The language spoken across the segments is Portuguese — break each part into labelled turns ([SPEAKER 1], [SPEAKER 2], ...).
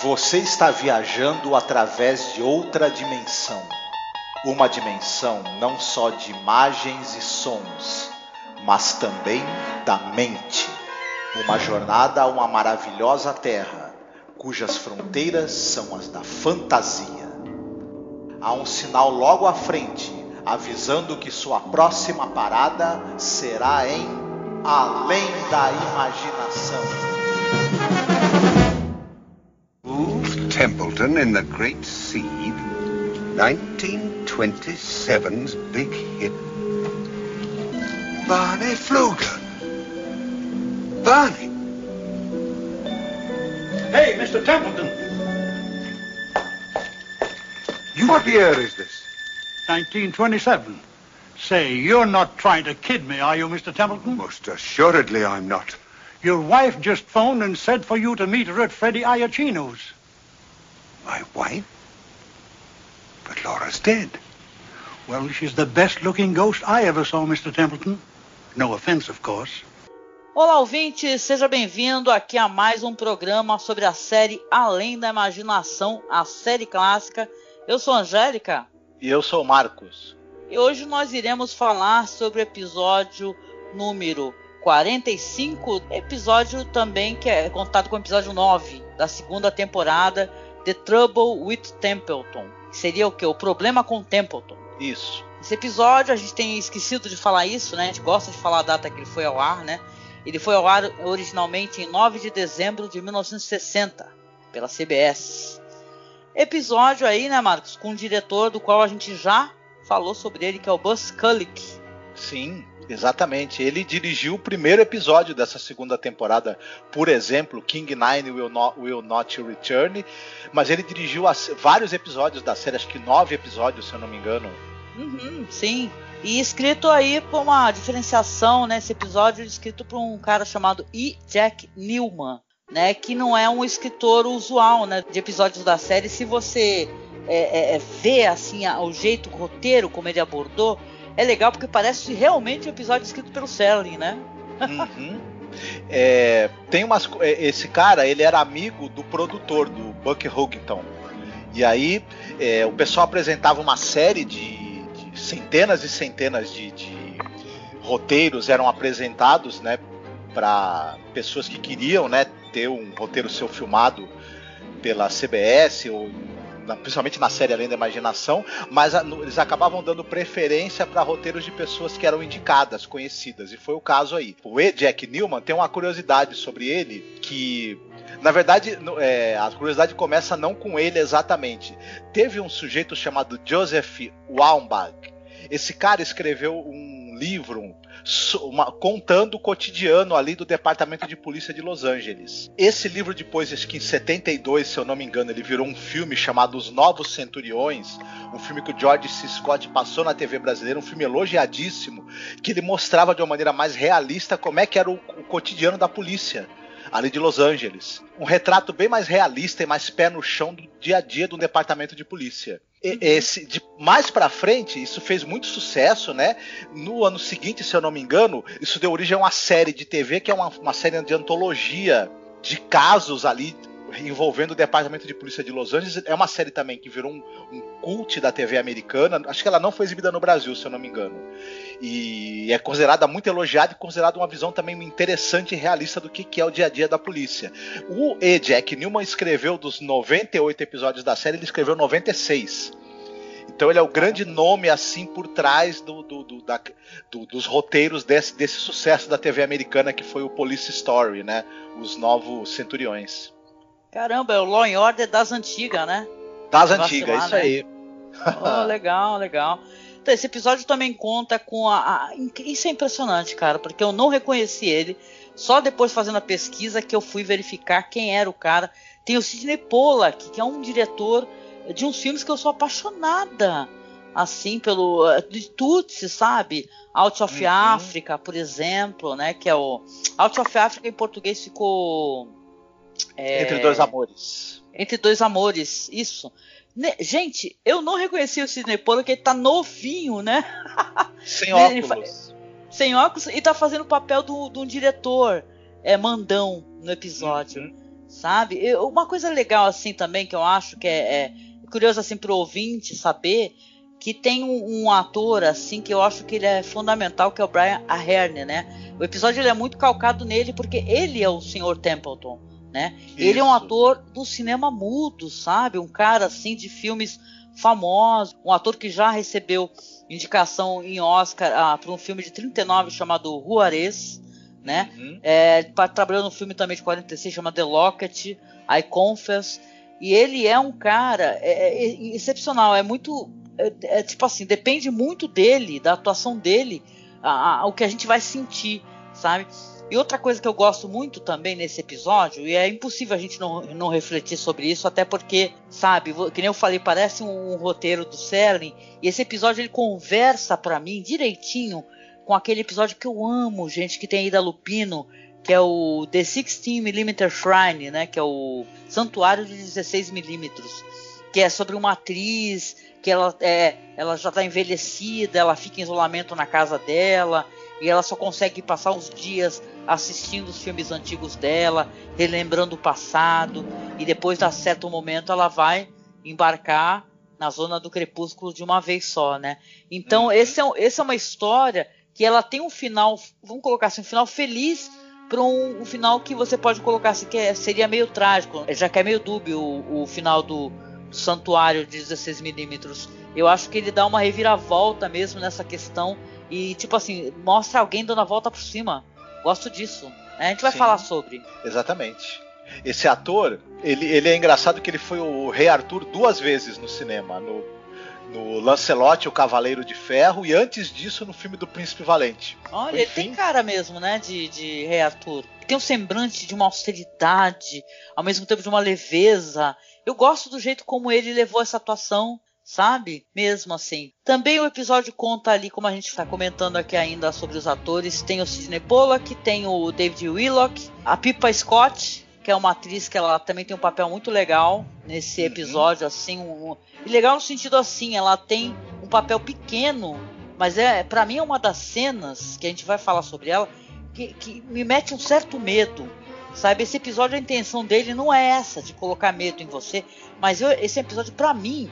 [SPEAKER 1] Você está viajando através de outra dimensão. Uma dimensão não só de imagens e sons, mas também da mente. Uma jornada a uma maravilhosa terra, cujas fronteiras são as da fantasia. Há um sinal logo à frente, avisando que sua próxima parada será em Além da Imaginação.
[SPEAKER 2] Wolf Templeton in the Great Seed, 1927's big hit. Barney Pfluger. Barney.
[SPEAKER 3] Hey, Mr. Templeton.
[SPEAKER 2] What year is this?
[SPEAKER 3] 1927. Say, you're not trying to kid me, are you, Mr. Templeton?
[SPEAKER 2] Most assuredly I'm not.
[SPEAKER 3] Your wife just phoned and said for you to meet her at Freddie Iacchino's.
[SPEAKER 2] My wife? But Laura's dead.
[SPEAKER 3] Well, she's the best-looking ghost I ever saw, Mr. Templeton. No offense, of course.
[SPEAKER 4] Olá, ouvinte, seja bem-vindo aqui a mais um programa sobre a série Além da Imaginação, a série clássica. Eu sou a Angélica.
[SPEAKER 1] E eu sou o Marcos.
[SPEAKER 4] E hoje nós iremos falar sobre o episódio número 45, episódio também que é contado com o episódio 9 da segunda temporada, The Trouble with Templeton. Seria o quê? O problema com Templeton.
[SPEAKER 1] Isso.
[SPEAKER 4] Esse episódio, a gente tem esquecido de falar isso, né? A gente gosta de falar a data que ele foi ao ar, né? Ele foi ao ar originalmente em 9 de dezembro de 1960, pela CBS. Episódio aí, né, Marcos? Com um diretor do qual a gente já falou sobre ele, que é o Buzz Kulick.
[SPEAKER 1] Sim, exatamente. Ele dirigiu o primeiro episódio dessa segunda temporada, por exemplo, King Nine Will Not Return, mas ele dirigiu vários episódios da série, acho que 9 episódios, se eu não me engano.
[SPEAKER 4] Sim, e escrito aí por uma diferenciação, né, esse episódio escrito por um cara chamado E. Jack Newman, né, que não é um escritor usual, né, de episódios da série. Se você vê assim o jeito, o roteiro, como ele abordou, é legal porque parece realmente um episódio escrito pelo Serling, né?
[SPEAKER 1] Esse cara, ele era amigo do produtor, do Buck Houghton. E aí o pessoal apresentava uma série de centenas e centenas de roteiros eram apresentados, né, para pessoas que queriam, né, ter um roteiro seu filmado pela CBS ou principalmente na série Além da Imaginação, mas eles acabavam dando preferência para roteiros de pessoas que eram indicadas, conhecidas, e foi o caso aí. O E. Jack Newman tem uma curiosidade sobre ele, que na verdade a curiosidade começa não com ele exatamente. Teve um sujeito chamado Joseph Waumbach. Esse cara escreveu um livro contando o cotidiano ali do Departamento de Polícia de Los Angeles. Esse livro depois, acho que em 72, se eu não me engano, ele virou um filme chamado Os Novos Centuriões, um filme que o George C. Scott passou na TV brasileira, um filme elogiadíssimo, que ele mostrava de uma maneira mais realista como é que era o cotidiano da polícia ali de Los Angeles. Um retrato bem mais realista e mais pé no chão do dia a dia do departamento de polícia. Mais pra frente, isso fez muito sucesso, né? No ano seguinte, se eu não me engano, isso deu origem a uma série de TV que é uma série de antologia de casos ali envolvendo o Departamento de Polícia de Los Angeles. É uma série também que virou um cult da TV americana. Acho que ela não foi exibida no Brasil, se eu não me engano. E é considerada muito elogiada e considerada uma visão também interessante e realista do que é o dia a dia da polícia. O E. Jack Newman escreveu dos 98 episódios da série, ele escreveu 96. Então ele é o grande nome assim por trás dos roteiros desse sucesso da TV americana, que foi o Police Story, né? Os Novos Centuriões.
[SPEAKER 4] Caramba, é o Law and Order das antigas, né?
[SPEAKER 1] Das antigas, isso, né? Aí.
[SPEAKER 4] Legal. Então, esse episódio também conta com isso é impressionante, cara, porque eu não reconheci ele. Só depois, fazendo a pesquisa, que eu fui verificar quem era o cara. Tem o Sidney Pollack, que é um diretor de uns filmes que eu sou apaixonada, assim, de Tutsi, sabe? Out of Africa, por exemplo, né? Que é o Out of Africa, em português ficou
[SPEAKER 1] Entre Dois Amores.
[SPEAKER 4] Entre Dois Amores, isso. Gente, eu não reconheci o Sidney Pollack, ele tá novinho, né?
[SPEAKER 1] Sem óculos.
[SPEAKER 4] Sem óculos, e tá fazendo o papel de um diretor mandão no episódio. sabe? Uma coisa legal assim também que eu acho que é curioso assim pro ouvinte saber, que tem um ator assim que eu acho que ele é fundamental, que é o Brian Aherne, né? O episódio ele é muito calcado nele porque ele é o Sr. Templeton, né? Ele é um ator do cinema mudo, sabe? Um cara assim de filmes famosos, um ator que já recebeu indicação em Oscar para um filme de 39 chamado Juarez, né? Trabalhou no filme também de 46 chamado The Locket, I Confess, e ele é um cara excepcional, é muito tipo assim, depende muito dele, da atuação dele, o que a gente vai sentir, sabe? E outra coisa que eu gosto muito também nesse episódio, e é impossível a gente não refletir sobre isso, até porque, sabe, que nem eu falei, parece um roteiro do Serling, e esse episódio ele conversa pra mim direitinho com aquele episódio que eu amo, gente, que tem aí da Lupino, que é o The 16mm Shrine, né, que é o Santuário de 16mm, que é sobre uma atriz que ela já está envelhecida, ela fica em isolamento na casa dela, e ela só consegue passar os dias assistindo os filmes antigos dela, relembrando o passado, e depois, a certo momento, ela vai embarcar na zona do crepúsculo de uma vez só, né? Então, essa é uma história que ela tem um final, vamos colocar assim, um final feliz, para um final que você pode colocar assim, que seria meio trágico, já que é meio dúbio o final do Santuário de 16mm. Eu acho que ele dá uma reviravolta mesmo nessa questão e, tipo assim, mostra alguém dando a volta por cima. Gosto disso. A gente vai falar sobre.
[SPEAKER 1] Exatamente. Esse ator, ele é engraçado que ele foi o Rei Arthur 2 vezes no cinema. No Lancelot, o Cavaleiro de Ferro, e antes disso no filme do Príncipe Valente.
[SPEAKER 4] Olha, ele tem cara mesmo, né, de Rei Arthur. Tem um semblante de uma austeridade, ao mesmo tempo de uma leveza. Eu gosto do jeito como ele levou essa atuação, sabe? Mesmo assim. Também o episódio conta ali, como a gente está comentando aqui ainda sobre os atores, tem o Sidney Pollack, tem o David Willock, a Pippa Scott, que é uma atriz que ela também tem um papel muito legal nesse episódio, assim, e legal no sentido assim, ela tem um papel pequeno, mas pra mim é uma das cenas, que a gente vai falar sobre ela, que me mete um certo medo, sabe? Esse episódio, a intenção dele não é essa, de colocar medo em você, mas esse episódio, pra mim,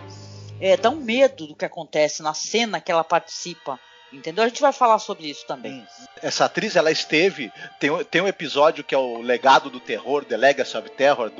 [SPEAKER 4] dá um medo do que acontece na cena que ela participa. Entendeu? A gente vai falar sobre isso também.
[SPEAKER 1] Essa atriz, ela esteve... Tem um episódio que é o Legado do Terror, The Legacy of Terror,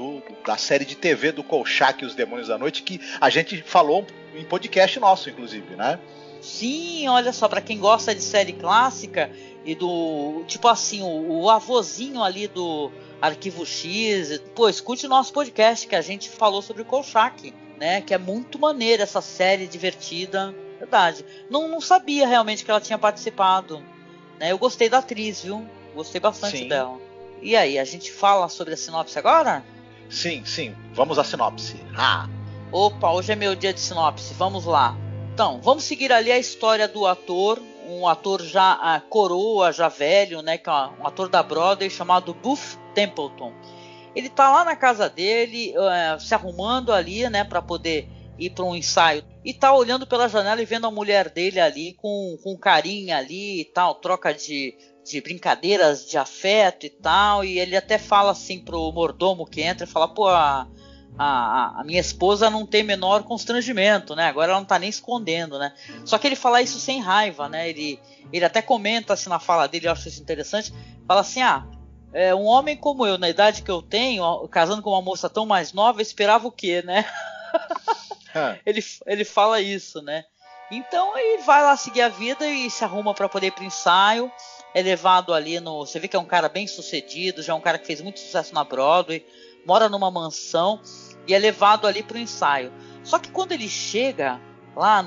[SPEAKER 1] da série de TV do Kolchak e os Demônios da Noite, que a gente falou em podcast nosso, inclusive, né?
[SPEAKER 4] Sim, olha só, pra quem gosta de série clássica e do... Tipo assim, o avôzinho ali do Arquivo X... Pô, escute o nosso podcast que a gente falou sobre o Kolchak, né? Que é muito maneiro essa série divertida... Verdade. Não sabia realmente que ela tinha participado, né? Eu gostei da atriz, viu? Gostei bastante dela. E aí, a gente fala sobre a sinopse agora?
[SPEAKER 1] Sim. Vamos à sinopse.
[SPEAKER 4] Opa, hoje é meu dia de sinopse. Vamos lá. Então, vamos seguir ali a história do ator. Um ator já coroa, já velho, né? Que é um ator da Broadway chamado Buff Templeton. Ele tá lá na casa dele, se arrumando ali, né? Pra poder ir para um ensaio, e tá olhando pela janela e vendo a mulher dele ali com carinho ali e tal, troca de brincadeiras de afeto e tal, e ele até fala assim pro mordomo que entra, e fala, pô, a minha esposa não tem menor constrangimento, né, agora ela não tá nem escondendo, né, só que ele fala isso sem raiva, né, ele até comenta assim na fala dele, eu acho isso interessante, fala assim, um homem como eu, na idade que eu tenho, casando com uma moça tão mais nova, esperava o quê, né? Ele fala isso, né? Então ele vai lá seguir a vida e se arruma para poder ir pro ensaio. É levado ali você vê que é um cara bem sucedido, já é um cara que fez muito sucesso na Broadway, mora numa mansão e é levado ali pro ensaio. Só que quando ele chega lá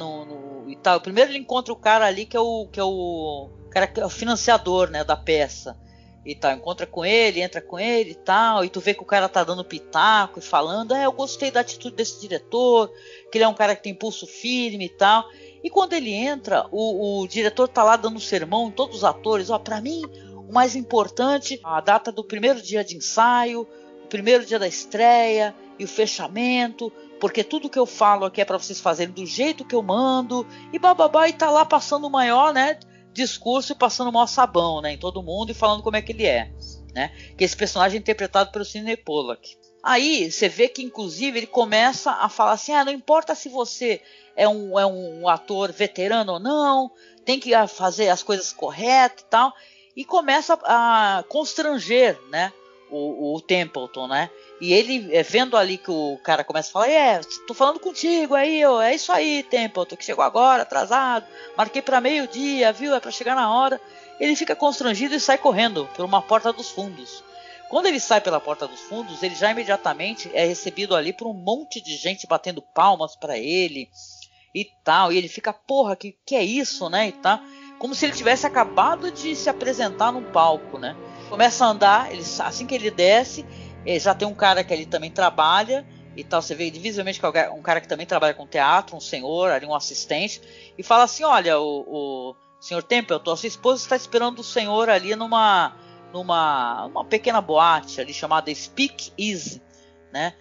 [SPEAKER 4] e tal, primeiro ele encontra o cara ali que é o cara que é o financiador, né, da peça. E tal, encontra com ele, entra com ele e tal, e tu vê que o cara tá dando pitaco e falando, eu gostei da atitude desse diretor, que ele é um cara que tem pulso firme e tal. E quando ele entra, o diretor tá lá dando um sermão em todos os atores, pra mim, o mais importante, a data do primeiro dia de ensaio, o primeiro dia da estreia e o fechamento, porque tudo que eu falo aqui é pra vocês fazerem do jeito que eu mando, e bababá, e tá lá passando o maior, né, discurso e passando o maior sabão, né, em todo mundo e falando como é que ele é, né? Que esse personagem é interpretado pelo Sidney Pollack. Aí você vê que, inclusive, ele começa a falar assim, não importa se você é um ator veterano ou não, tem que fazer as coisas corretas e tal, e começa a constranger, né, o Templeton, né, e ele, vendo ali que o cara começa a falar, tô falando contigo aí, é isso aí, Templeton, que chegou agora, atrasado, marquei para meio-dia, viu, é para chegar na hora, ele fica constrangido e sai correndo por uma porta dos fundos. Quando ele sai pela porta dos fundos, ele já imediatamente é recebido ali por um monte de gente batendo palmas para ele e tal. E ele fica, porra, que é isso, né? E tal. Como se ele tivesse acabado de se apresentar num palco, né? Começa a andar, assim que ele desce, já tem um cara que ali também trabalha e tal. Você vê visivelmente que é um cara que também trabalha com teatro, um senhor, ali um assistente, e fala assim: olha, o senhor Templeton, a sua esposa está esperando o senhor ali numa pequena boate ali chamada Speak Easy, né?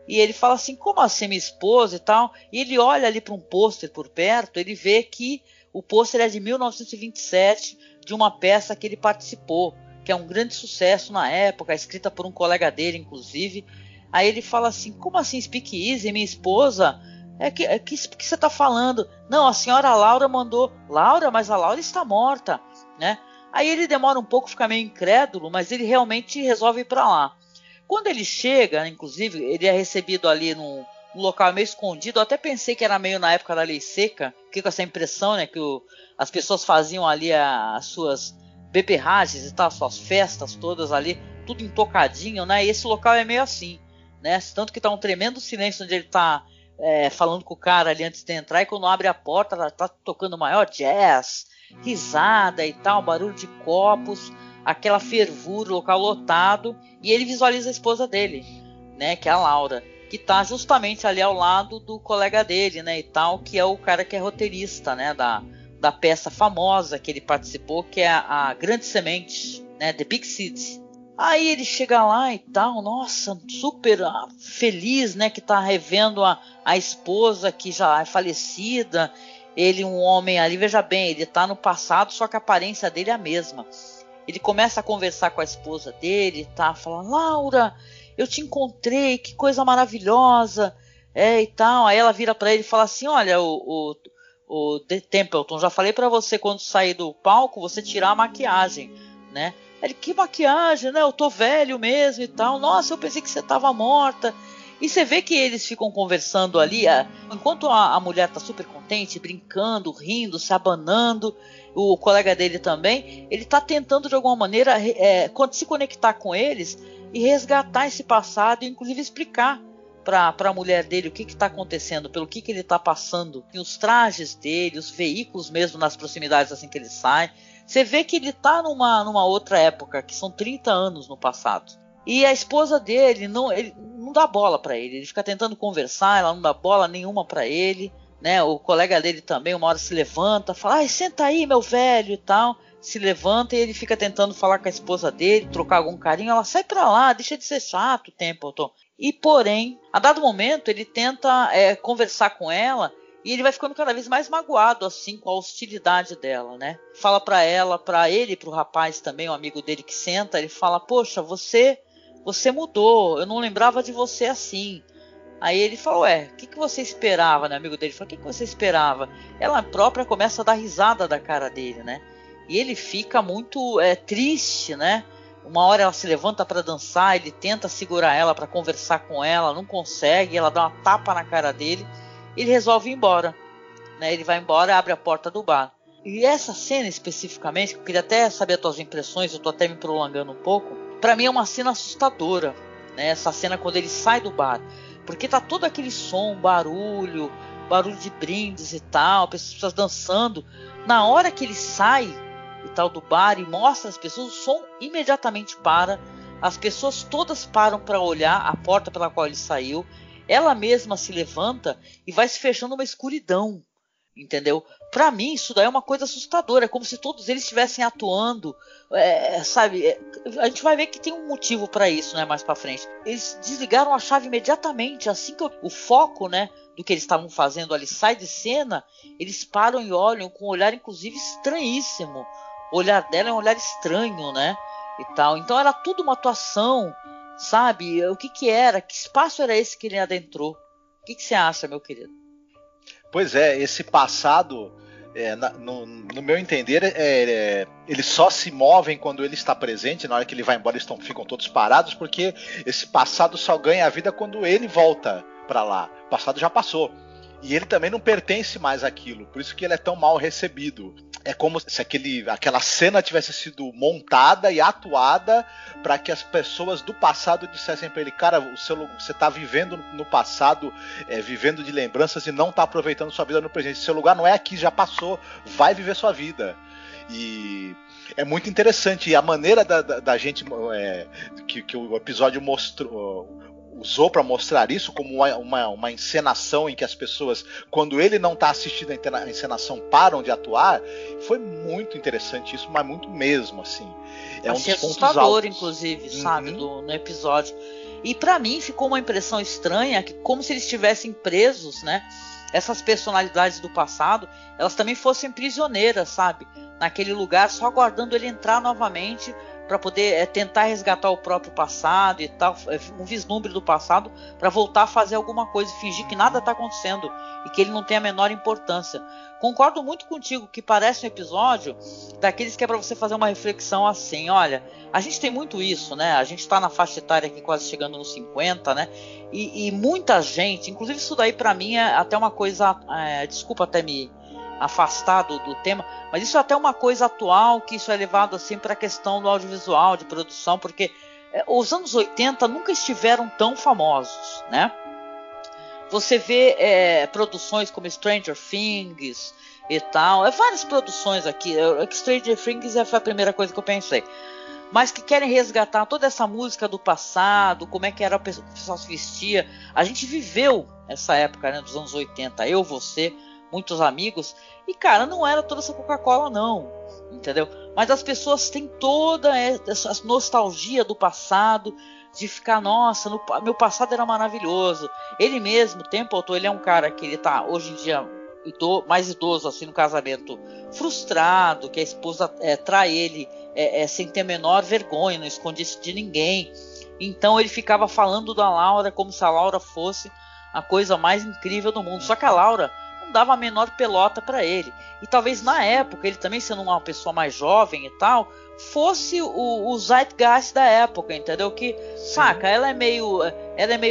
[SPEAKER 4] E ele fala assim, como assim minha esposa e tal? E ele olha ali para um pôster por perto, ele vê que o pôster é de 1927, de uma peça que ele participou, que é um grande sucesso na época, escrita por um colega dele, inclusive. Aí ele fala assim, como assim Speak Easy, minha esposa? Que você está falando? Não, a senhora Laura mandou. Laura? Mas a Laura está morta, né? Aí ele demora um pouco, fica meio incrédulo, mas ele realmente resolve ir para lá. Quando ele chega, inclusive, ele é recebido ali num local meio escondido. Eu até pensei que era meio na época da Lei Seca. Fiquei com essa impressão, né, que as pessoas faziam ali as suas beberragens e tal, suas festas todas ali, tudo intocadinho, né? E esse local é meio assim, né? Tanto que tá um tremendo silêncio onde ele tá falando com o cara ali antes de entrar, e quando abre a porta, tá tocando o maior jazz, risada e tal, barulho de copos, aquela fervura, local lotado, e ele visualiza a esposa dele, né, que é a Laura, que tá justamente ali ao lado do colega dele, né, e tal, que é o cara que é roteirista, né, da peça famosa que ele participou, que é a Grande Semente, né, The Big Seed. Aí ele chega lá e tal, nossa, super feliz, né, que tá revendo a esposa que já é falecida. Ele, um homem ali, veja bem, ele tá no passado, só que a aparência dele é a mesma. Ele começa a conversar com a esposa dele, tá, falando, Laura, eu te encontrei, que coisa maravilhosa, e tal. Aí ela vira para ele e fala assim, olha, o Templeton, já falei para você quando sair do palco, você tirar a maquiagem, né? Ele, que maquiagem, né? Eu tô velho mesmo e tal. Nossa, eu pensei que você tava morta. E você vê que eles ficam conversando ali, enquanto a mulher tá super contente, brincando, rindo, se abanando, o colega dele também, ele tá tentando de alguma maneira se conectar com eles e resgatar esse passado e inclusive explicar para a mulher dele o que está acontecendo, pelo que ele está passando, e os trajes dele, os veículos mesmo nas proximidades assim que ele sai. Você vê que ele está numa outra época, que são 30 anos no passado. E a esposa dele ele não dá bola para ele fica tentando conversar, ela não dá bola nenhuma para ele, né? O colega dele também uma hora se levanta, fala, senta aí meu velho e tal, se levanta e ele fica tentando falar com a esposa dele, trocar algum carinho, ela sai para lá, deixa de ser chato, Templeton. E porém, a dado momento ele tenta conversar com ela e ele vai ficando cada vez mais magoado assim com a hostilidade dela, né? Fala para ela, para ele, para o rapaz também, um amigo dele que senta, ele fala, poxa, você mudou, eu não lembrava de você assim. Aí ele falou, o que você esperava, né? Amigo dele falou, o que você esperava? Ela própria começa a dar risada da cara dele, né? E ele fica muito triste, né? Uma hora ela se levanta para dançar, ele tenta segurar ela para conversar com ela, não consegue, ela dá uma tapa na cara dele, ele resolve ir embora, né? Ele vai embora, abre a porta do bar. E essa cena especificamente, que eu queria até saber as tuas impressões, eu tô até me prolongando um pouco, para mim é uma cena assustadora, né? Essa cena quando ele sai do bar, porque tá todo aquele som, barulho de brindes e tal, pessoas dançando. Na hora que ele sai e tal do bar e mostra as pessoas, o som imediatamente para, as pessoas todas param para olhar a porta pela qual ele saiu, ela mesma se levanta e vai se fechando uma escuridão, entendeu? Para mim isso daí é uma coisa assustadora, é como se todos eles estivessem atuando, sabe? A gente vai ver que tem um motivo para isso, né, mais para frente. Eles desligaram a chave imediatamente, assim que o foco, né, do que eles estavam fazendo ali sai de cena, eles param e olham com um olhar inclusive estranhíssimo. O olhar dela é um olhar estranho, né? E tal. Então era tudo uma atuação, sabe? O que era? Que espaço era esse que ele adentrou? O que você acha, meu querido?
[SPEAKER 1] Pois é, esse passado, no meu entender, eles só se movem quando ele está presente. Na hora que ele vai embora, eles ficam todos parados, porque esse passado só ganha a vida quando ele volta para lá. O passado já passou. E ele também não pertence mais àquilo, por isso que ele é tão mal recebido. É como se aquela cena tivesse sido montada e atuada para que as pessoas do passado dissessem para ele: cara, você está vivendo no passado, vivendo de lembranças e não está aproveitando sua vida no presente. Seu lugar não é aqui, já passou, vai viver sua vida. E é muito interessante. E a maneira da gente que o episódio usou para mostrar isso como uma encenação em que as pessoas, quando ele não está assistindo a encenação, param de atuar, foi muito interessante isso, mas muito mesmo, assim. É
[SPEAKER 4] Achei
[SPEAKER 1] um dos pontos
[SPEAKER 4] assustador,
[SPEAKER 1] altos,
[SPEAKER 4] inclusive, sabe, no episódio. E para mim ficou uma impressão estranha, que como se eles estivessem presos, né? Essas personalidades do passado, elas também fossem prisioneiras, sabe? Naquele lugar, só aguardando ele entrar novamente para poder tentar resgatar o próprio passado e tal, um vislumbre do passado, para voltar a fazer alguma coisa e fingir que nada está acontecendo e que ele não tem a menor importância. Concordo muito contigo que parece um episódio daqueles que é para você fazer uma reflexão assim: olha, a gente tem muito isso, né? A gente está na faixa etária aqui quase chegando nos 50, né? E muita gente, inclusive isso daí para mim é até uma coisa, desculpa até me afastar do tema, mas isso é até uma coisa atual, que isso é levado assim para a questão do audiovisual, de produção, porque os anos 80 nunca estiveram tão famosos, né? Você vê produções como Stranger Things e tal, várias produções aqui. Stranger Things foi a primeira coisa que eu pensei, mas que querem resgatar toda essa música do passado, como é que era o pessoal se vestia. A gente viveu essa época, né, dos anos 80, eu, você, muitos amigos, e cara, não era toda essa Coca-Cola não, entendeu? Mas as pessoas têm toda essa nostalgia do passado, de ficar, nossa, meu passado era maravilhoso. Ele mesmo, Templeton, ele é um cara que ele tá hoje em dia mais idoso assim no casamento, frustrado, que a esposa trai ele sem ter a menor vergonha, não esconde isso de ninguém. Então ele ficava falando da Laura como se a Laura fosse a coisa mais incrível do mundo, só que a Laura dava a menor pelota para ele. E talvez na época, ele também sendo uma pessoa mais jovem e tal, fosse o zeitgeist da época, entendeu? Que, saca, ela é meio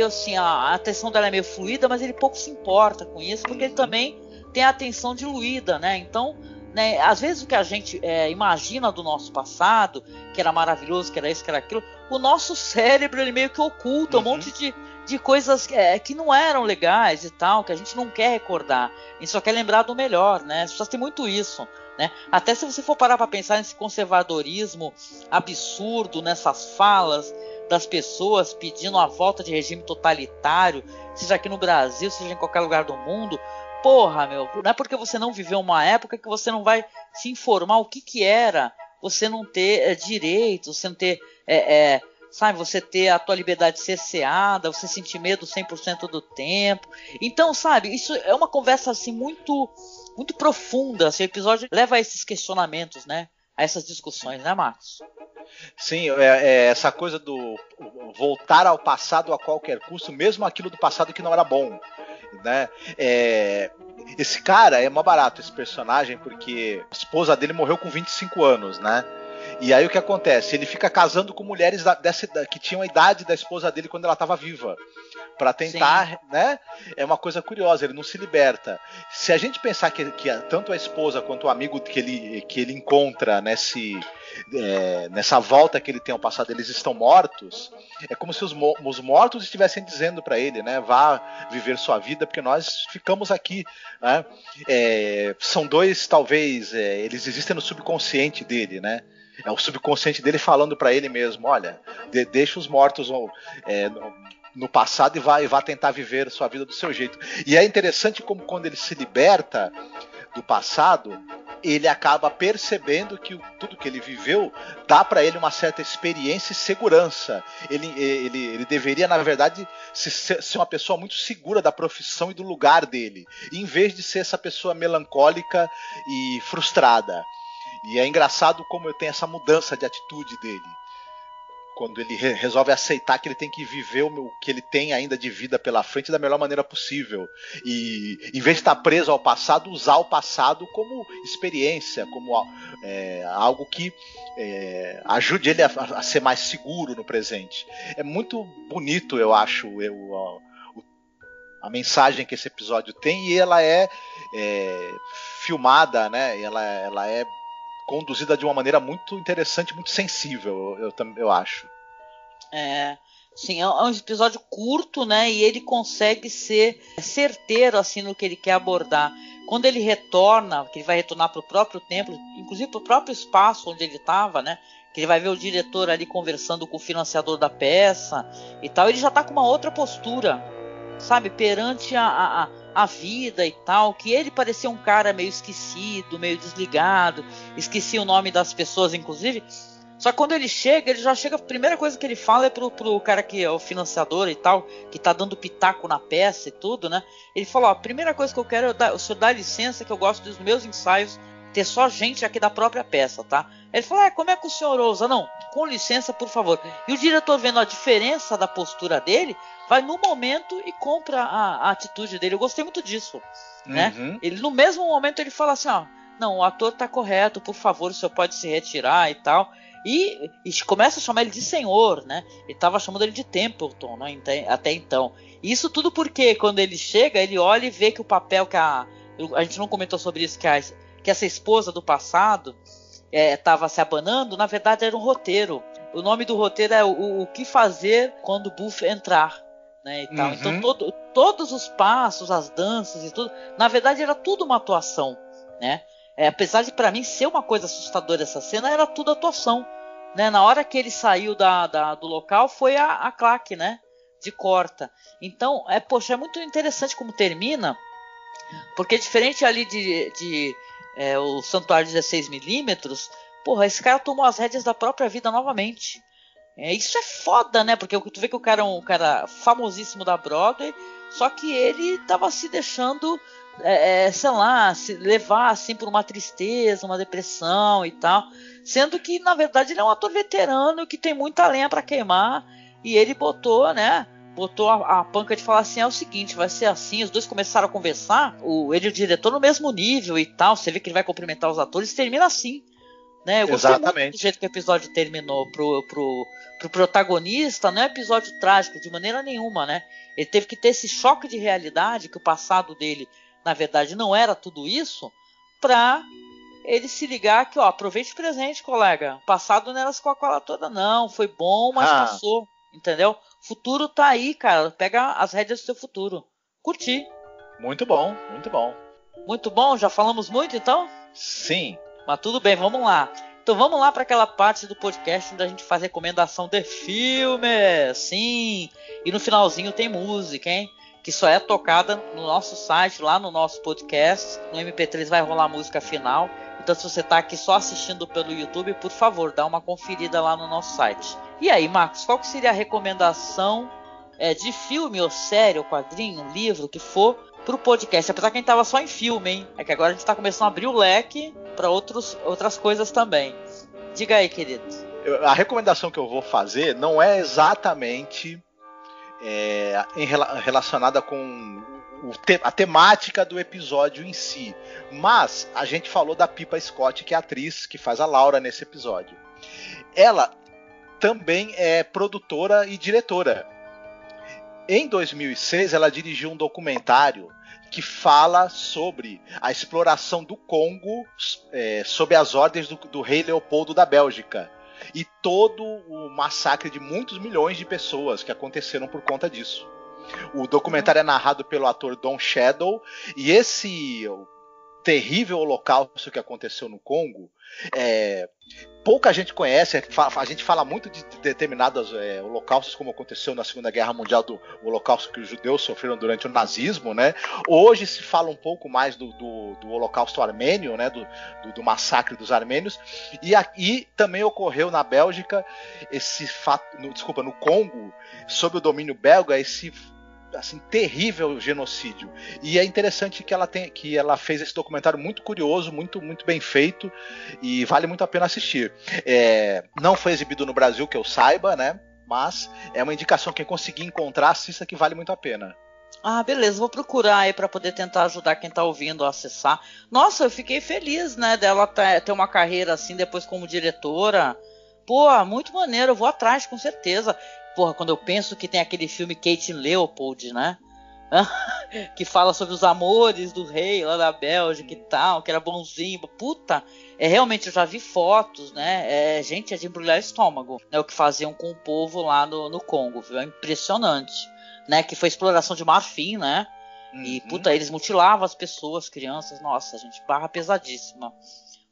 [SPEAKER 4] assim, a atenção dela é meio fluida, mas ele pouco se importa com isso, porque ele também tem a atenção diluída, né? Então, né, às vezes o que a gente imagina do nosso passado, que era maravilhoso, que era isso, que era aquilo, o nosso cérebro ele meio que oculta um monte de coisas que não eram legais e tal, que a gente não quer recordar, a gente só quer lembrar do melhor, né? As pessoas têm muito isso, né? Até se você for parar para pensar nesse conservadorismo absurdo, nessas falas das pessoas pedindo a volta de regime totalitário, seja aqui no Brasil, seja em qualquer lugar do mundo. Porra, meu, não é porque você não viveu uma época que você não vai se informar o que era você não ter direitos, você não ter sabe, você ter a tua liberdade cerceada, você sentir medo 100% do tempo. Então, sabe, isso é uma conversa assim muito, muito profunda. Assim, o episódio leva a esses questionamentos, né? A essas discussões, né, Marcos?
[SPEAKER 1] Sim, essa coisa do voltar ao passado a qualquer custo, mesmo aquilo do passado que não era bom, né? Esse cara é mó barato, esse personagem, porque a esposa dele morreu com 25 anos, né? E aí o que acontece? Ele fica casando com mulheres que tinham a idade da esposa dele quando ela estava viva, para tentar, né? É uma coisa curiosa, ele não se liberta. Se a gente pensar que tanto a esposa quanto o amigo que ele encontra nessa volta que ele tem ao passado, eles estão mortos, é como se os mortos estivessem dizendo para ele, né? Vá viver sua vida, porque nós ficamos aqui, né? São dois, talvez, eles existem no subconsciente dele, né? É o subconsciente dele falando para ele mesmo: olha, deixa os mortos no passado e vá tentar viver sua vida do seu jeito. E é interessante como quando ele se liberta do passado, ele acaba percebendo que tudo que ele viveu dá para ele uma certa experiência e segurança. Ele deveria, na verdade, ser uma pessoa muito segura da profissão e do lugar dele, em vez de ser essa pessoa melancólica e frustrada. E é engraçado como tem essa mudança de atitude dele. quando ele resolve aceitar que ele tem que viver o que ele tem ainda de vida pela frente da melhor maneira possível. E, em vez de estar preso ao passado, usar o passado como experiência, como algo que ajude ele a ser mais seguro no presente. É muito bonito, eu acho, a mensagem que esse episódio tem, e ela é filmada, né? Ela é conduzida de uma maneira muito interessante, muito sensível, eu acho.
[SPEAKER 4] Sim, é um episódio curto, né? E ele consegue ser certeiro assim no que ele quer abordar. Quando ele retorna, que ele vai retornar para o próprio templo, inclusive para o próprio espaço onde ele estava, né? Que ele vai ver o diretor ali conversando com o financiador da peça e tal, ele já está com uma outra postura, sabe, perante a vida e tal, que ele parecia um cara meio esquecido, meio desligado, esquecia o nome das pessoas, inclusive. Só que quando ele já chega, a primeira coisa que ele fala é pro cara que é o financiador e tal, que tá dando pitaco na peça e tudo, né? Ele fala, ó, a primeira coisa que eu quero é o senhor dar licença, que eu gosto dos meus ensaios ter só gente aqui da própria peça, tá? Ele fala, como é que o senhor ousa? Não, com licença, por favor. E o diretor, vendo a diferença da postura dele, vai no momento e compra a atitude dele. Eu gostei muito disso, né? Ele, no mesmo momento, ele fala assim, ó, não, o ator tá correto, por favor, o senhor pode se retirar e tal. E começa a chamar ele de senhor, né? Ele estava chamando ele de Templeton, né? Até então. E isso tudo porque quando ele chega, ele olha e vê que o papel que a gente não comentou sobre isso, que essa esposa do passado estava se abanando, na verdade era um roteiro. O nome do roteiro é o que fazer quando Booth entrar, né? E tal. Então todos os passos, as danças e tudo, na verdade era tudo uma atuação, né? Apesar de pra mim ser uma coisa assustadora essa cena, era tudo atuação, né? Na hora que ele saiu do local foi a claque, né? De corta. Então, poxa, é muito interessante como termina, porque diferente ali de o Santuário 16mm, porra, esse cara tomou as rédeas da própria vida novamente. Isso é foda, né? Porque tu vê que o cara é um cara famosíssimo da Broadway, só que ele tava se deixando sei lá, se levar assim por uma tristeza, uma depressão e tal, sendo que na verdade ele é um ator veterano que tem muita lenha para queimar, e ele botou a panca de falar assim, é o seguinte, vai ser assim. Os dois começaram a conversar, ele e o diretor no mesmo nível e tal, você vê que ele vai cumprimentar os atores, termina assim, né? Eu gostei muito do jeito que o episódio terminou. Pro protagonista não é episódio trágico de maneira nenhuma, né? Ele teve que ter esse choque de realidade, que o passado dele na verdade não era tudo isso, pra ele se ligar que, ó, aproveite o presente, colega. O passado não era essa Coca-Cola toda, não. Foi bom, mas passou. Entendeu? Futuro tá aí, cara. Pega as rédeas do seu futuro. Curti.
[SPEAKER 1] Muito bom, muito bom.
[SPEAKER 4] Muito bom? Já falamos muito, então?
[SPEAKER 1] Sim.
[SPEAKER 4] Mas tudo bem, vamos lá. Então vamos lá para aquela parte do podcast onde a gente faz recomendação de filme. Sim. E no finalzinho tem música, hein? Que só é tocada no nosso site, lá no nosso podcast. No MP3 vai rolar a música final. Então se você está aqui só assistindo pelo YouTube, por favor, dá uma conferida lá no nosso site. E aí, Marcos, qual que seria a recomendação de filme, ou série, ou quadrinho, livro, que for, pro podcast? Apesar que a gente tava só em filme, hein? É que agora a gente tá começando a abrir o leque para outras coisas também. Diga aí, querido.
[SPEAKER 1] A recomendação que eu vou fazer não é exatamente relacionada com a temática do episódio em si, mas a gente falou da Pippa Scott, que é a atriz que faz a Laura nesse episódio. Ela também é produtora e diretora. Em 2006 ela dirigiu um documentário que fala sobre a exploração do Congo sob as ordens do rei Leopoldo da Bélgica, e todo o massacre de muitos milhões de pessoas que aconteceram por conta disso. O documentário é narrado pelo ator Don Cheadle, e esse terrível holocausto que aconteceu no Congo, pouca gente conhece. A gente fala muito de determinados holocaustos, como aconteceu na Segunda Guerra Mundial, do holocausto que os judeus sofreram durante o nazismo, né? Hoje se fala um pouco mais do holocausto armênio, né? do massacre dos armênios, e também ocorreu na Bélgica no Congo, sob o domínio belga, esse assim, terrível genocídio. E é interessante que ela fez esse documentário muito curioso, muito, muito bem feito, e vale muito a pena assistir. Não foi exibido no Brasil, que eu saiba, né? Mas é uma indicação, quem conseguir encontrar, assista, que vale muito a pena.
[SPEAKER 4] Ah, beleza, vou procurar aí para poder tentar ajudar quem tá ouvindo a acessar. Nossa, eu fiquei feliz, né, dela ter uma carreira assim depois como diretora. Pô, muito maneiro, eu vou atrás com certeza. Porra, quando eu penso que tem aquele filme Kate Leopold, né? Que fala sobre os amores do rei lá da Bélgica e tal, que era bonzinho. Puta, realmente eu já vi fotos, né? Gente, é de embrulhar estômago, né? O que faziam com o povo lá no Congo, viu? É impressionante, né? Que foi exploração de marfim, né? E puta, eles mutilavam as pessoas, crianças. Nossa, gente, barra pesadíssima.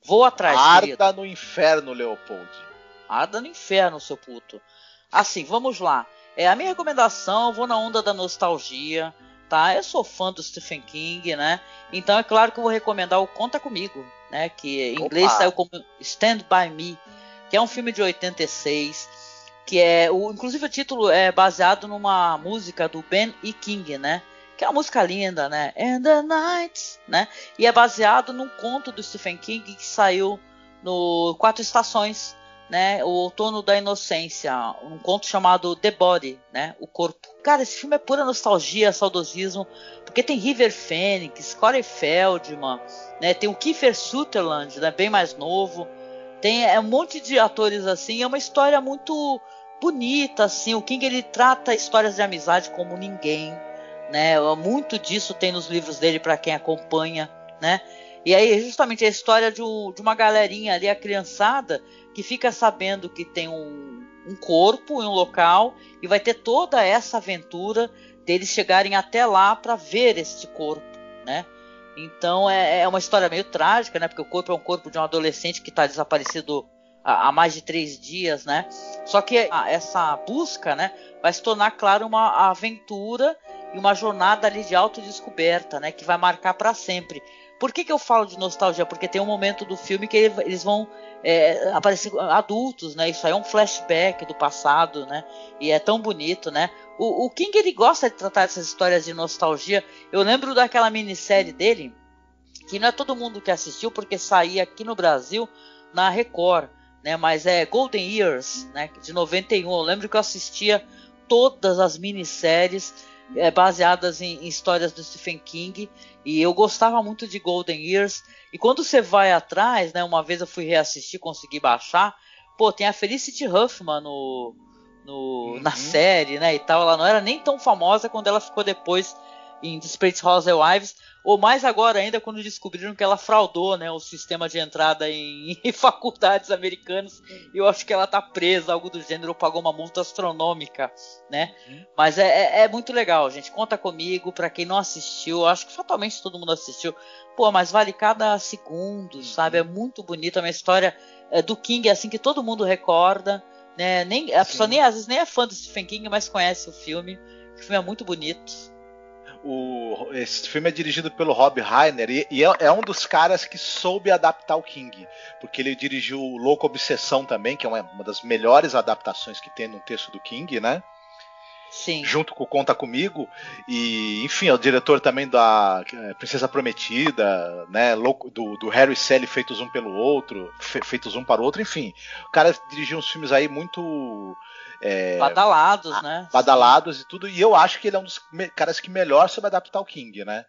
[SPEAKER 4] Vou atrás, querido.
[SPEAKER 1] Arda no inferno, Leopold.
[SPEAKER 4] Arda no inferno, seu puto. Assim, vamos lá. A minha recomendação, eu vou na onda da nostalgia, tá? Eu sou fã do Stephen King, né? Então é claro que eu vou recomendar o Conta Comigo, né? Que em inglês saiu como Stand By Me, que é um filme de 86, que inclusive o título é baseado numa música do Ben E. King, né? Que é uma música linda, né? And the Night, né? E é baseado num conto do Stephen King que saiu no 4 Estações, né, o Outono da Inocência, um conto chamado The Body, né, o corpo. Cara, esse filme é pura nostalgia, saudosismo, porque tem River Phoenix, Corey Feldman, né, tem o Kiefer Sutherland, né, bem mais novo, tem um monte de atores assim, é uma história muito bonita, assim. O King, ele trata histórias de amizade como ninguém, né, muito disso tem nos livros dele para quem acompanha, né. E aí, justamente, a história de uma galerinha ali, a criançada, que fica sabendo que tem um corpo em um local e vai ter toda essa aventura deles chegarem até lá para ver este corpo, né? Então, é uma história meio trágica, né? Porque o corpo é um corpo de um adolescente que está desaparecido há mais de 3 dias, né? Só que essa busca, né, vai se tornar, claro, uma aventura e uma jornada ali de autodescoberta, né? Que vai marcar para sempre. Por que eu falo de nostalgia? Porque tem um momento do filme que eles vão aparecer adultos, né? Isso aí é um flashback do passado, né? E é tão bonito, né? O King, ele gosta de tratar essas histórias de nostalgia. Eu lembro daquela minissérie dele, que não é todo mundo que assistiu, porque saía aqui no Brasil na Record, né? Mas é Golden Years, né? De 91. Eu lembro que eu assistia todas as minisséries baseadas em histórias do Stephen King, e eu gostava muito de Golden Years. E quando você vai atrás, né, uma vez eu fui reassistir, consegui baixar, pô, tem a Felicity Huffman na série, né, e tal. Ela não era nem tão famosa quando ela ficou depois em Desperate Housewives, ou mais agora ainda quando descobriram que ela fraudou, né, o sistema de entrada em faculdades americanas, e eu acho que ela tá presa, algo do gênero, pagou uma multa astronômica, né? Mas é muito legal, gente. Conta comigo, pra quem não assistiu, acho que fatalmente todo mundo assistiu, pô, mas vale cada segundo, sabe? É muito bonito, é uma história do King, assim, que todo mundo recorda, né? A pessoa às vezes nem é fã do Stephen King, mas conhece o filme. O filme é muito bonito.
[SPEAKER 1] Esse filme é dirigido pelo Rob Reiner e é um dos caras que soube adaptar o King, porque ele dirigiu Louca Obsessão também, que é uma das melhores adaptações que tem no texto do King, né?
[SPEAKER 4] Sim.
[SPEAKER 1] Junto com Conta Comigo, e enfim, é o diretor também da Princesa Prometida, né? Do Harry e Sally feitos um pelo outro, feitos um para o outro, enfim. O cara dirigiu uns filmes aí muito
[SPEAKER 4] badalados, né?
[SPEAKER 1] Badalados. Sim. E tudo, e eu acho que ele é um dos caras que melhor soube adaptar o King, né?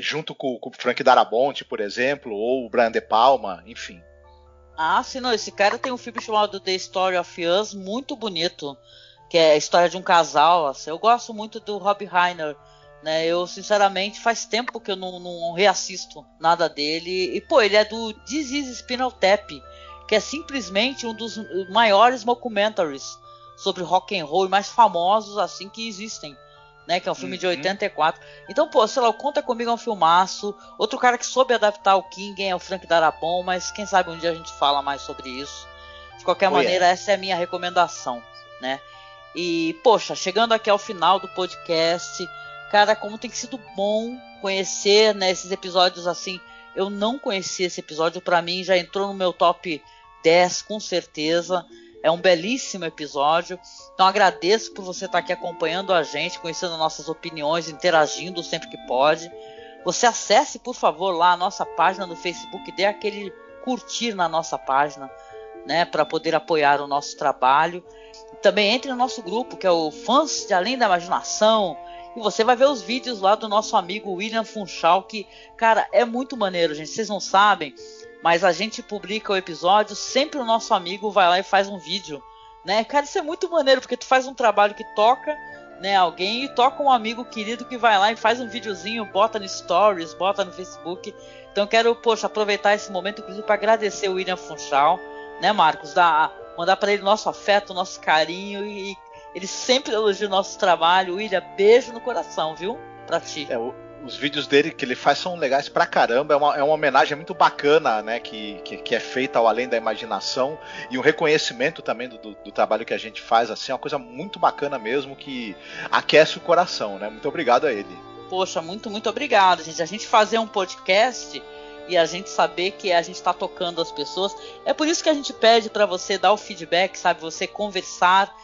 [SPEAKER 1] Junto com o Frank Darabont, por exemplo, ou o Brian De Palma, enfim.
[SPEAKER 4] Ah, sim, não, esse cara tem um filme chamado The Story of Us, muito bonito, que é a história de um casal, assim. Eu gosto muito do Rob Reiner, né? Eu, sinceramente, faz tempo que eu não reassisto nada dele. E, pô, ele é do This Is Spinal Tap, que é simplesmente um dos maiores mockumentaries sobre rock and roll e mais famosos, assim, que existem, né? Que é um filme de 84. Então, pô, sei lá, o Conta Comigo é um filmaço. Outro cara que soube adaptar o King é o Frank Darabont, mas quem sabe um dia a gente fala mais sobre isso. De qualquer maneira, essa é a minha recomendação, né? E, poxa, chegando aqui ao final do podcast, cara, como tem sido bom conhecer, né, esses episódios assim. Eu não conhecia esse episódio, pra mim já entrou no meu top 10 com certeza. É um belíssimo episódio. Então agradeço por você estar aqui acompanhando a gente, conhecendo nossas opiniões, interagindo sempre que pode. Você acesse, por favor, lá a nossa página no Facebook, dê aquele curtir na nossa página, né, para poder apoiar o nosso trabalho. Também entre no nosso grupo, que é o Fãs de Além da Imaginação, e você vai ver os vídeos lá do nosso amigo William Funchal, que, cara, é muito maneiro, gente. Vocês não sabem, mas a gente publica o episódio, sempre o nosso amigo vai lá e faz um vídeo, né? Cara, isso é muito maneiro, porque tu faz um trabalho que toca, né, alguém, e toca um amigo querido que vai lá e faz um videozinho, bota no Stories, bota no Facebook. Então quero, aproveitar esse momento, inclusive, para agradecer o William Funchal, né, Marcos? Mandar para ele nosso afeto, nosso carinho, e ele sempre elogia o nosso trabalho. William, beijo no coração, viu? Pra ti.
[SPEAKER 1] Os vídeos dele que ele faz são legais pra caramba, é uma homenagem muito bacana, né, que é feita ao Além da Imaginação, e um reconhecimento também do trabalho que a gente faz, assim, é uma coisa muito bacana mesmo, que aquece o coração, né? Muito obrigado a ele.
[SPEAKER 4] Poxa, muito, muito obrigado, gente. A gente fazer um podcast e a gente saber que a gente está tocando as pessoas, é por isso que a gente pede para você dar o feedback, sabe? Você conversar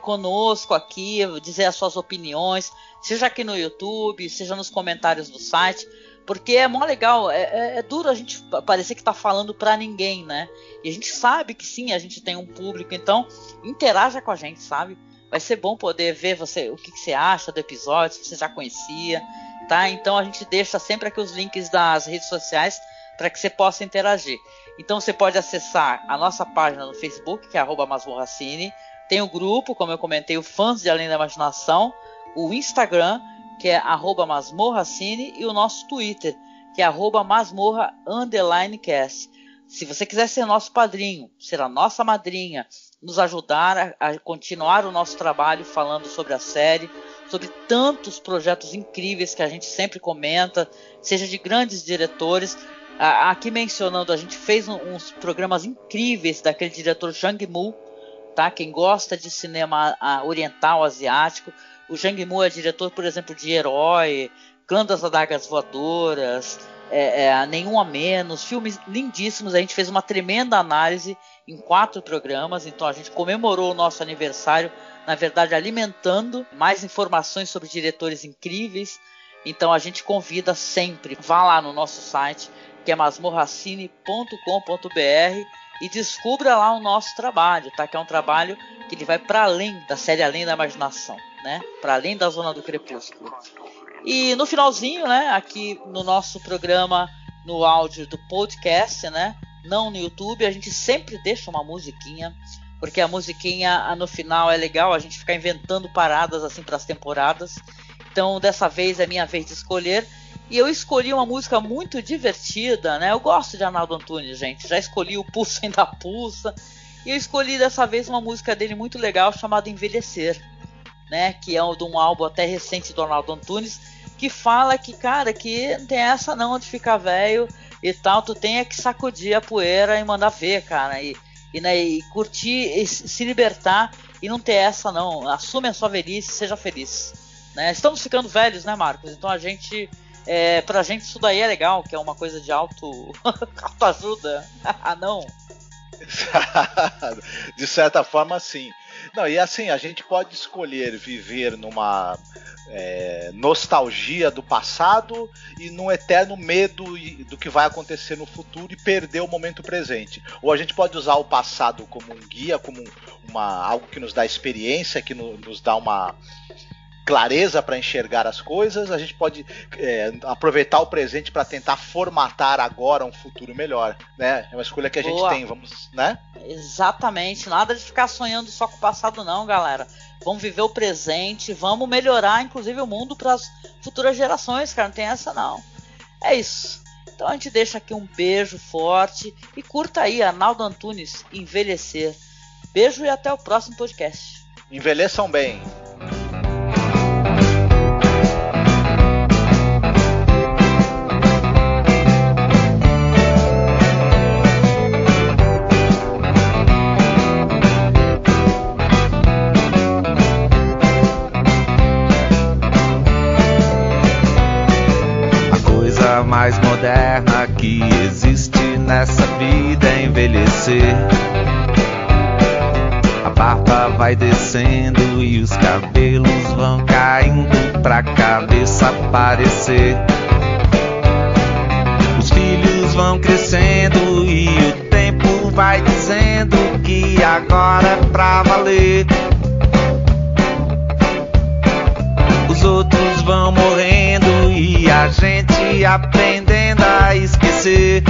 [SPEAKER 4] conosco aqui, dizer as suas opiniões, seja aqui no YouTube, seja nos comentários do site, porque é mó legal, é duro a gente parecer que tá falando para ninguém, né? E a gente sabe que sim, a gente tem um público, então interaja com a gente, sabe? Vai ser bom poder ver o que você acha do episódio, se você já conhecia, tá? Então a gente deixa sempre aqui os links das redes sociais para que você possa interagir. Então você pode acessar a nossa página no Facebook, que é @masmorracine, tem o grupo, como eu comentei, o Fãs de Além da Imaginação, o Instagram, que é @masmorracine, e o nosso Twitter, que é @masmorra_cast. Se você quiser ser nosso padrinho, ser a nossa madrinha, nos ajudar a continuar o nosso trabalho falando sobre a série, sobre tantos projetos incríveis que a gente sempre comenta, seja de grandes diretores. Aqui mencionando, a gente fez uns programas incríveis daquele diretor Zhang Yimou, tá? Quem gosta de cinema oriental, asiático, o Zhang Yimou é diretor, por exemplo, de Herói, Clã das Adagas Voadoras, Nenhum a Menos, filmes lindíssimos. A gente fez uma tremenda análise em 4 programas, então a gente comemorou o nosso aniversário, na verdade, alimentando mais informações sobre diretores incríveis. Então a gente convida sempre, vá lá no nosso site, que é masmorracine.com.br, e descubra lá o nosso trabalho, tá? Que é um trabalho que ele vai para além da série Além da Imaginação, né? Para além da Zona do Crepúsculo. E no finalzinho, né? Aqui no nosso programa, no áudio do podcast, né? Não no YouTube, a gente sempre deixa uma musiquinha, porque a musiquinha no final é legal, a gente ficar inventando paradas assim para as temporadas. Então dessa vez é minha vez de escolher. E eu escolhi uma música muito divertida, né? Eu gosto de Arnaldo Antunes, gente. Já escolhi o Pulsa Ainda Pulsa. E eu escolhi dessa vez uma música dele muito legal chamada Envelhecer, né? Que é de um álbum até recente do Arnaldo Antunes, que fala que, cara, que não tem essa não de ficar velho e tal. Tu tem que sacudir a poeira e mandar ver, cara. E curtir, e se libertar e não ter essa não. Assume a sua velhice, seja feliz, né? Estamos ficando velhos, né, Marcos? Então pra gente isso daí é legal, que é uma coisa de autoajuda. Não.
[SPEAKER 1] De certa forma, sim. Não, e assim, a gente pode escolher viver numa nostalgia do passado e num eterno medo do que vai acontecer no futuro e perder o momento presente. Ou a gente pode usar o passado como um guia, como algo que nos dá experiência, que nos dá uma clareza para enxergar as coisas. A gente pode aproveitar o presente para tentar formatar agora um futuro melhor, né? É uma escolha que a gente tem, vamos, né?
[SPEAKER 4] Exatamente, nada de ficar sonhando só com o passado não, galera. Vamos viver o presente, vamos melhorar inclusive o mundo para as futuras gerações, cara, não tem essa não. É isso. Então a gente deixa aqui um beijo forte e curta aí Arnaldo Antunes, Envelhecer. Beijo e até o próximo podcast.
[SPEAKER 1] Envelheçam bem.
[SPEAKER 5] Mais moderna que existe nessa vida é envelhecer. barba vai descendo e os cabelos vão caindo pra cabeça aparecer. Os filhos vão crescendo e o tempo vai dizendo que agora é pra valer. Os outros vão morrendo e a gente aprendendo a esquecer.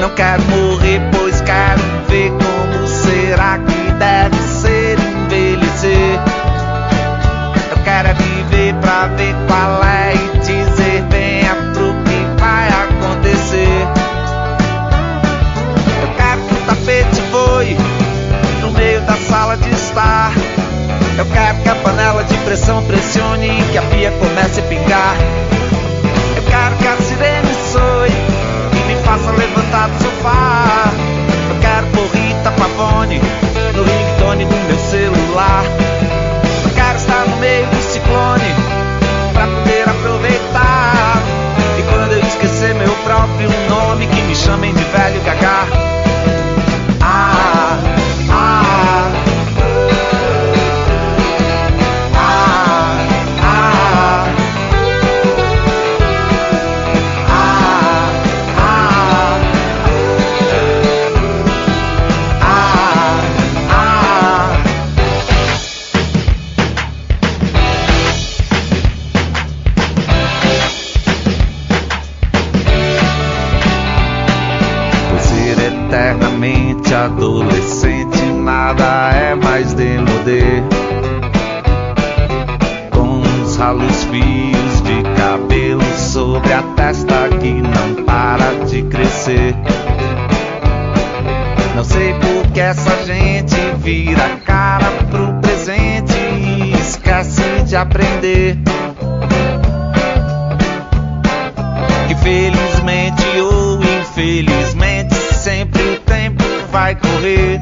[SPEAKER 5] Não quero morrer, pois quero ver como será que deve ser envelhecer. Eu quero é viver pra ver qual é e dizer venha pro que vai acontecer. Eu quero que o tapete voe no meio da sala de estar. Eu quero que a panela de pressão pressione e que a pia comece a pingar. Eu quero que a sirene soe e me faça levantar do sofá. Eu quero pôr Rita Pavone no ringtone do meu celular. Eu quero estar no meio do ciclone pra poder aproveitar. E quando eu esquecer meu próprio nome, que me chamem de velho Gagá. Adolescente nada é mais demodê. Com uns ralos fios de cabelo sobre a testa que não para de crescer. Não sei por que essa gente vira a cara pro presente e esquece de aprender que felizmente ou infelizmente sempre o tempo vai correr.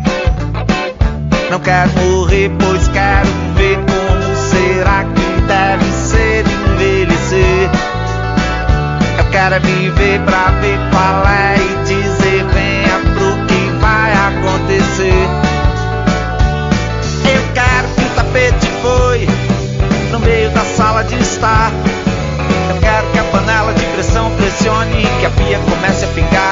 [SPEAKER 5] Não quero morrer, pois quero ver como será que deve ser envelhecer. Eu quero é viver pra ver qual é e dizer venha pro que vai acontecer. Eu quero que o tapete voe no meio da sala de estar. Eu quero que a panela de pressão pressione e que a pia comece a pingar.